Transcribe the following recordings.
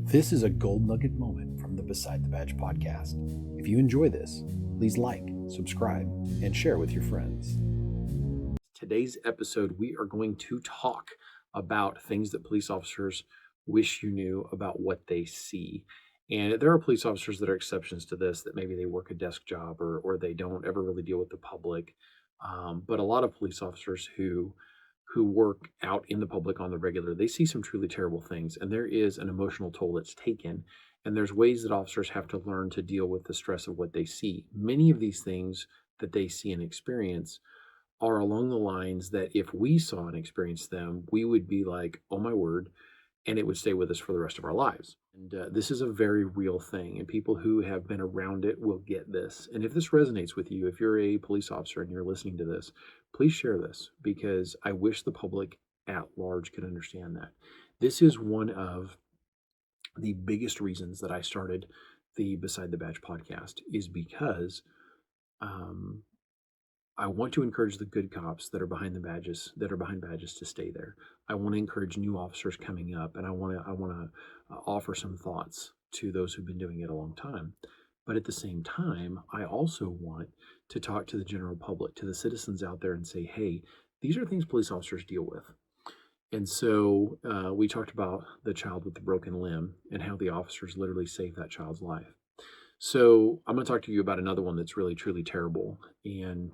This is a gold nugget moment from the Beside the Badge podcast. If you enjoy this, please like, subscribe, and share with your friends. Today's episode, we are going to talk about things that police officers wish you knew about what they see. And there are police officers that are exceptions to this, that maybe they work a desk job or they don't ever really deal with the public. But a lot of police officers who work out in the public on the regular, they see some truly terrible things, and there is an emotional toll that's taken. And there's ways that officers have to learn to deal with the stress of what they see. Many of these things that they see and experience are along the lines that if we saw and experienced them, we would be like, oh my word, and it would stay with us for the rest of our lives. And this is a very real thing, and people who have been around it will get this. And if this resonates with you, if you're a police officer and you're listening to this, please share this, because I wish the public at large could understand that. This is one of the biggest reasons that I started the Beside the Badge podcast, is because I want to encourage the good cops that are behind badges to stay there. I want to encourage new officers coming up, and I want to offer some thoughts to those who've been doing it a long time. But at the same time, I also want to talk to the general public, to the citizens out there, and say, hey, these are things police officers deal with. And so we talked about the child with the broken limb and how the officers literally saved that child's life. So I'm going to talk to you about another one that's really, truly terrible. And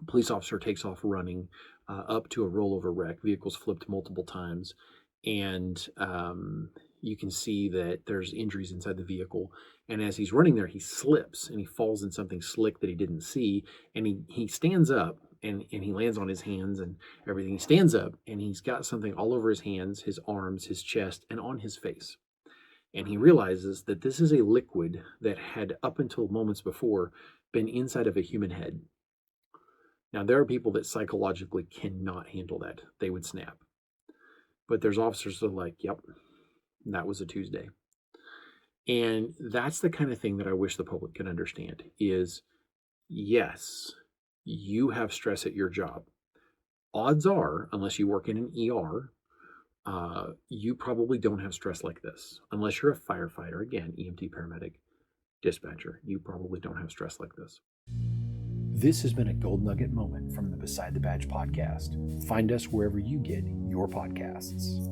a police officer takes off running up to a rollover wreck. Vehicles flipped multiple times, and you can see that there's injuries inside the vehicle. And as he's running there, he slips and he falls in something slick that he didn't see. And he stands up and he lands on his hands and everything. He stands up and he's got something all over his hands, his arms, his chest, and on his face. And he realizes that this is a liquid that had, up until moments before, been inside of a human head. Now, there are people that psychologically cannot handle that. They would snap. But there's officers that are like, yep, that was a Tuesday. And that's the kind of thing that I wish the public could understand is, yes, you have stress at your job. Odds are, unless you work in an ER, you probably don't have stress like this. Unless you're a firefighter, again, EMT, paramedic, dispatcher, you probably don't have stress like this. This has been a gold nugget moment from the Beside the Badge podcast. Find us wherever you get your podcasts.